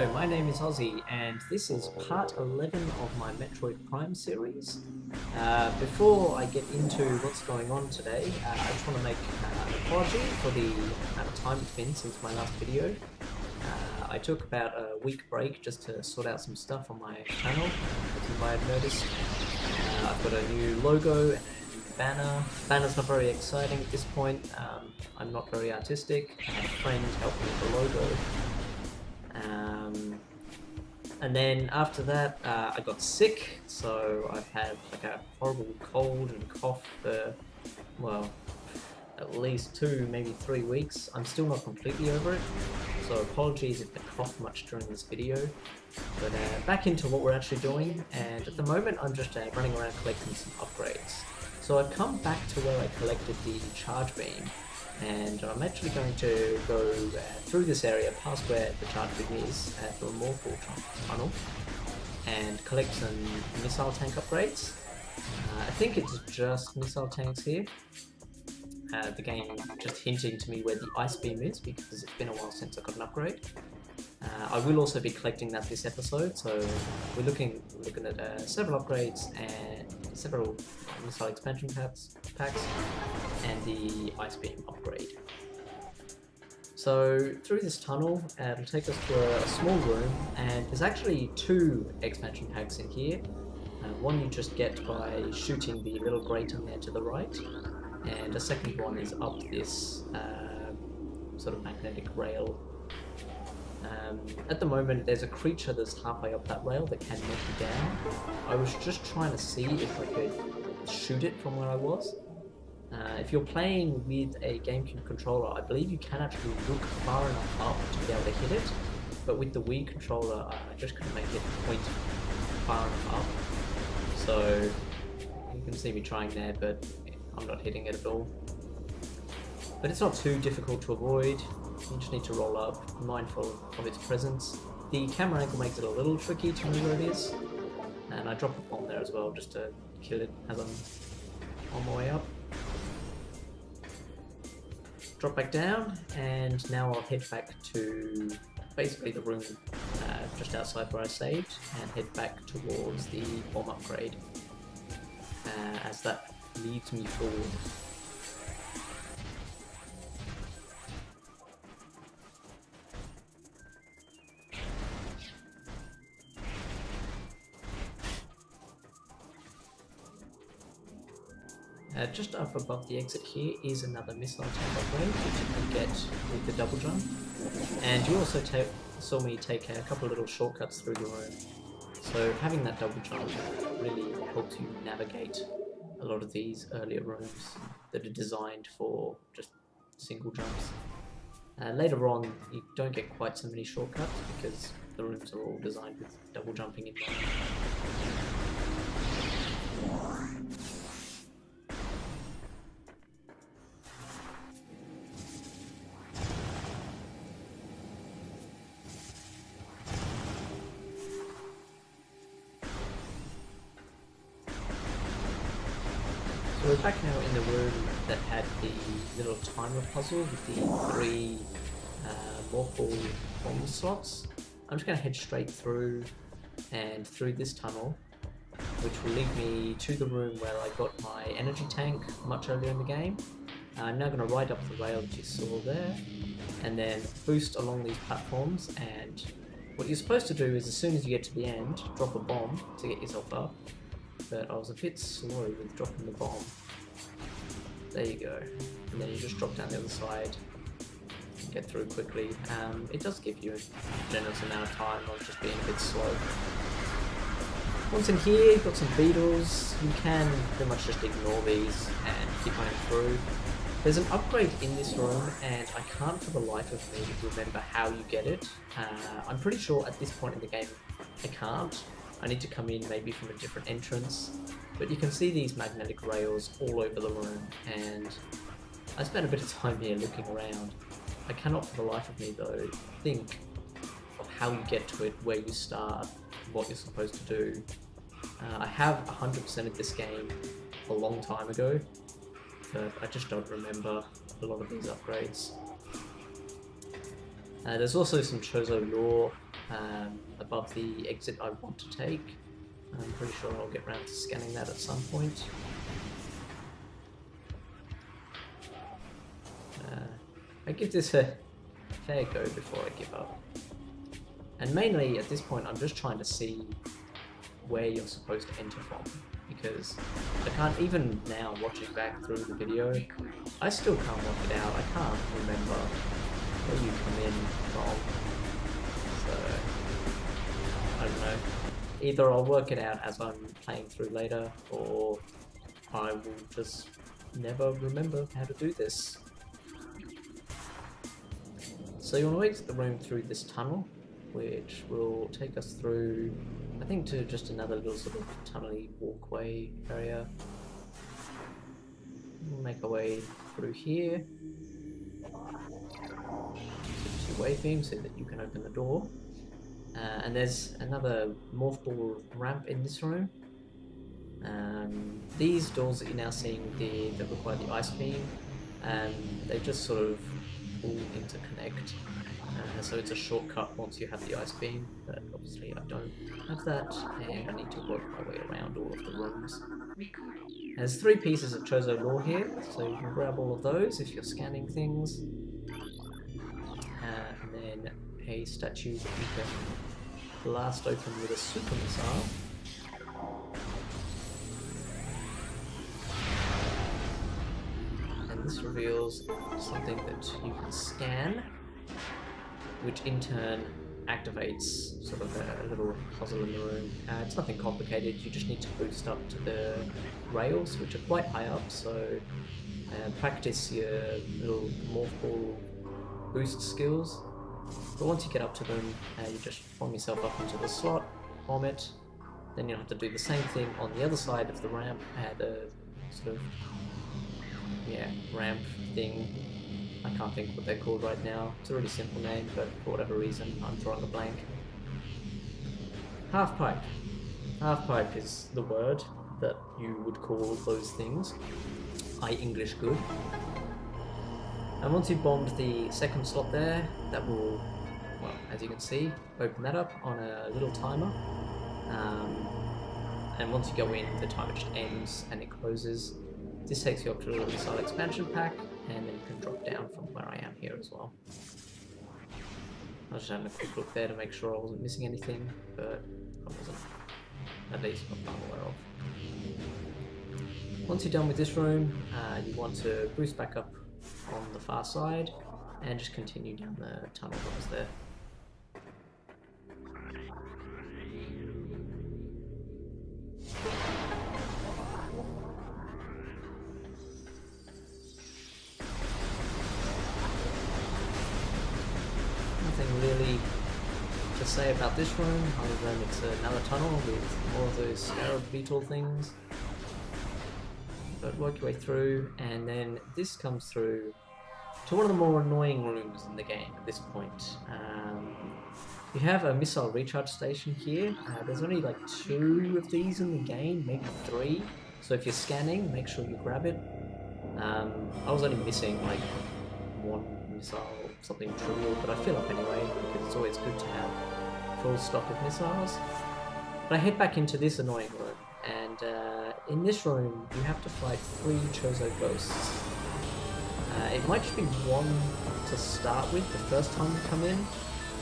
Hello, my name is Ozzie, and this is part 11 of my Metroid Prime series. Before I get into what's going on today, I just want to make an apology for the amount of time it's been since my last video. I took about a week break just to sort out some stuff on my channel, as you might have noticed. I've got a new logo and a new banner. The banner's not very exciting at this point. I'm not very artistic. I had a friend help me with the logo. And then after that, I got sick, so I've had like a horrible cold and cough for, well, at least 2, maybe 3 weeks. I'm still not completely over it, so apologies if I cough much during this video. But back into what we're actually doing, and at the moment I'm just running around collecting some upgrades. So I've come back to where I collected the charge beam, and I'm actually going to go through this area past where the charge beam is at the Morphle tunnel and collect some missile tank upgrades. I think it's just missile tanks here. The game just hinting to me where the ice beam is because it's been a while since I got an upgrade. I will also be collecting that this episode, so we're looking at several upgrades and several missile expansion packs and the ice beam upgrade. So through this tunnel, it'll take us to a small room, and there's actually 2 expansion packs in here. One you just get by shooting the little grate on there to the right, and a second one is up this sort of magnetic rail. At the moment there's a creature that's halfway up that rail that can knock you down. I was just trying to see if I could shoot it from where I was. If you're playing with a GameCube controller, I believe you can actually look far enough up to be able to hit it, but with the Wii controller I just couldn't make it point far enough up. So you can see me trying there, but I'm not hitting it at all. But it's not too difficult to avoid. You just need to roll up, mindful of its presence. The camera angle makes it a little tricky to know where it is, and I drop a bomb there as well just to kill it as I'm on my way up. Drop back down, and now I'll head back to basically the room just outside where I saved, and head back towards the bomb upgrade as that leads me forward. Just up above the exit here is another missile tank upgrade, which you can get with the double jump. And you also saw me take a couple of little shortcuts through the room. So having that double jump really helps you navigate a lot of these earlier rooms that are designed for just single jumps. Later on, you don't get quite so many shortcuts because the rooms are all designed with double jumping in mind. So we're back now in the room that had the little timer puzzle with the 3 Morphle bomb slots. I'm just going to head straight through and through this tunnel, which will lead me to the room where I got my energy tank much earlier in the game. I'm now going to ride up the rail that you saw there, and then boost along these platforms, and what you're supposed to do is as soon as you get to the end, drop a bomb to get yourself up. But I was a bit slow with dropping the bomb. There you go. And then you just drop down the other side and get through quickly. It does give you a generous amount of time. I was just being a bit slow. Once in here, you've got some beetles. You can pretty much just ignore these and keep running through. There's an upgrade in this room, and I can't for the life of me remember how you get it. I'm pretty sure at this point in the game I can't. I need to come in maybe from a different entrance, but you can see these magnetic rails all over the room, and I spent a bit of time here looking around. I cannot for the life of me though think of how you get to it, where you start, what you're supposed to do. I have 100% of this game a long time ago, but I just don't remember a lot of these upgrades. There's also some Chozo lore above the exit I want to take. I'm pretty sure I'll get around to scanning that at some point. I give this a fair go before I give up. And mainly at this point I'm just trying to see where you're supposed to enter from, because I can't, even now watching back through the video, I still can't work it out. I can't remember where you come in from, so I don't know. Either I'll work it out as I'm playing through later, or I will just never remember how to do this. So you want to exit the room through this tunnel, which will take us through, I think, to just another little sort of tunnely walkway area. We'll make our way through here. Two-way beam so that you can open the door. And there's another morph ball ramp in this room. These doors that you're now seeing that require the ice beam, they just sort of all interconnect. So it's a shortcut once you have the ice beam, but obviously I don't have that, and I need to work my way around all of the rooms. There's 3 pieces of Chozo lore here, so you can grab all of those if you're scanning things. And then a statue that you can blast open with a super missile. And this reveals something that you can scan, which in turn activates sort of a little puzzle in the room. It's nothing complicated, you just need to boost up to the rails, which are quite high up, so practice your little morph ball boost skills. But once you get up to them, you just bomb yourself up into the slot, bomb it, then you'll have to do the same thing on the other side of the ramp, the sort of, ramp thing. I can't think what they're called right now. It's a really simple name, but for whatever reason, I'm drawing a blank. Half pipe. Half pipe is the word that you would call those things. I English good. And once you've bombed the second slot there, that will, well, as you can see, open that up on a little timer. And once you go in, the timer just ends and it closes. This takes you up to a little missile expansion pack, and then you can drop down from where I am here as well. I was just having a quick look there to make sure I wasn't missing anything, but I wasn't, at least not that I'm aware of. Once you're done with this room, you want to boost back up on the far side and just continue down the tunnel that was there. Nothing really to say about this room, other than it's another tunnel with more of those scarab beetle things. But work your way through, and then this comes through to one of the more annoying rooms in the game at this point. You have a missile recharge station here. There's only like 2 of these in the game, maybe 3. So if you're scanning, make sure you grab it. I was only missing like 1 missile, something trivial, but I fill up anyway, because it's always good to have full stock of missiles. But I head back into this annoying room, and in this room you have to fight 3 Chozo ghosts. It might just be 1 to start with the first time you come in,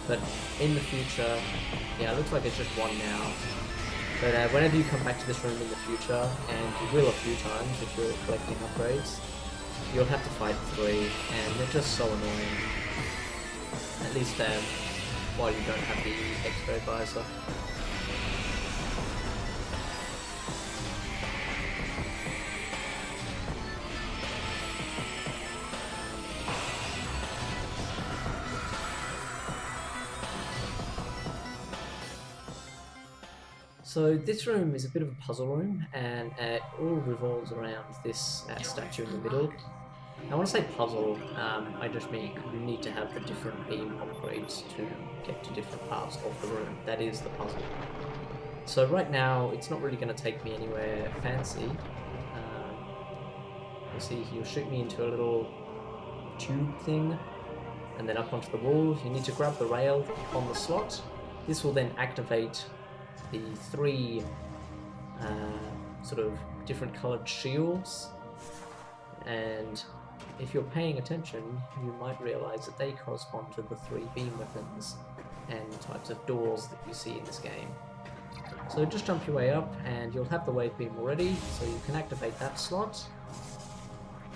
but in the future, yeah, it looks like it's just 1 now. But whenever you come back to this room in the future, and you will a few times if you're collecting upgrades, you'll have to fight 3, and they're just so annoying. At least while you don't have the X-ray visor. So this room is a bit of a puzzle room, and it all revolves around this statue in the middle. Now, when I say puzzle, I just mean you need to have the different beam upgrades to get to different parts of the room. That is the puzzle. So right now, it's not really going to take me anywhere fancy. You'll see he'll shoot me into a little tube thing, and then up onto the wall. You need to grab the rail on the slot, This will then activate the three sort of different coloured shields, and if you're paying attention, you might realise that they correspond to the three beam weapons and types of doors that you see in this game. So just jump your way up and you'll have the wave beam already, so you can activate that slot.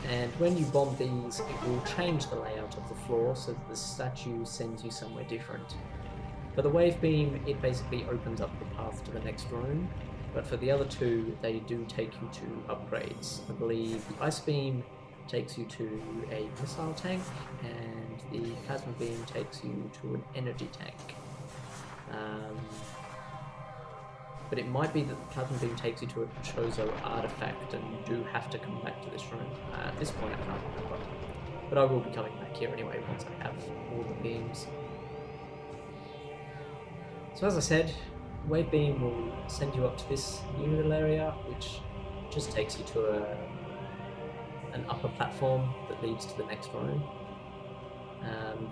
And when you bomb these, it will change the layout of the floor so that the statue sends you somewhere different. For the wave beam, it basically opens up the path to the next room, but for the other two, they do take you to upgrades. I believe the ice beam takes you to a missile tank, and the plasma beam takes you to an energy tank. But it might be that the plasma beam takes you to a Chozo artifact, and you do have to come back to this room. At this point I can't remember, but I will be coming back here anyway once I have all the beams. So as I said, wave beam will send you up to this new little area, which just takes you to an upper platform that leads to the next room.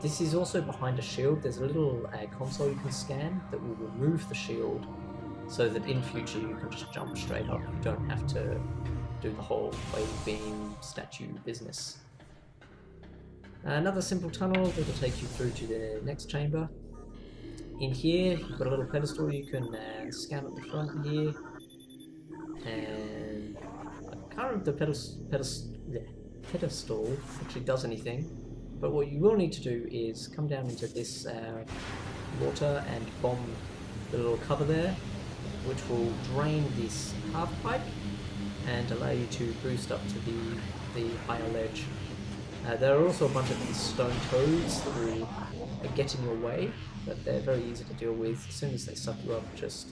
This is also behind a shield. There's a little console you can scan that will remove the shield, so that in future you can just jump straight up. You don't have to do the whole wave beam statue business. Another simple tunnel that will take you through to the next chamber. In here, you've got a little pedestal you can scan at the front here, and I can't remember if the pedestal actually does anything, but what you will need to do is come down into this water and bomb the little cover there, which will drain this half pipe and allow you to boost up to the higher ledge. There are also a bunch of these stone toads that will get in your way, but they're very easy to deal with. As soon as they suck you up, just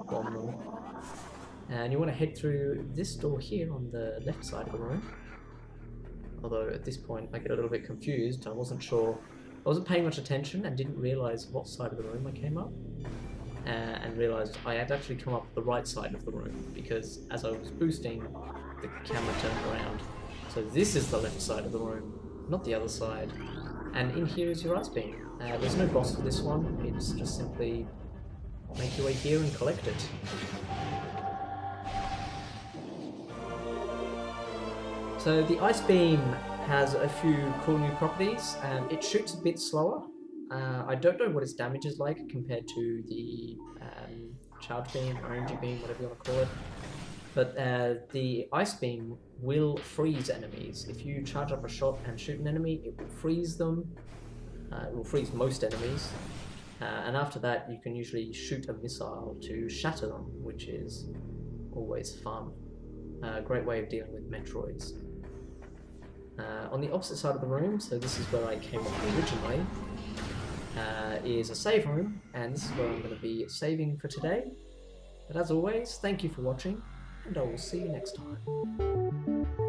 bomb them. And you want to head through this door here on the left side of the room. Although at this point I get a little bit confused. I wasn't sure. I wasn't paying much attention and didn't realise what side of the room I came up. And realised I had actually come up the right side of the room, because as I was boosting, the camera turned around. So this is the left side of the room, not the other side. And in here is your ice beam. There's no boss for this one, it's just simply make your way here and collect it. So the ice beam has a few cool new properties. It shoots a bit slower. I don't know what its damage is like compared to the charge beam or energy beam, whatever you want to call it. But the ice beam will freeze enemies. If you charge up a shot and shoot an enemy, it will freeze them. It will freeze most enemies. And after that, you can usually shoot a missile to shatter them, which is always fun. A great way of dealing with Metroids. On the opposite side of the room, so this is where I came up originally, is a save room, and this is where I'm going to be saving for today. But as always, thank you for watching, and I will see you next time.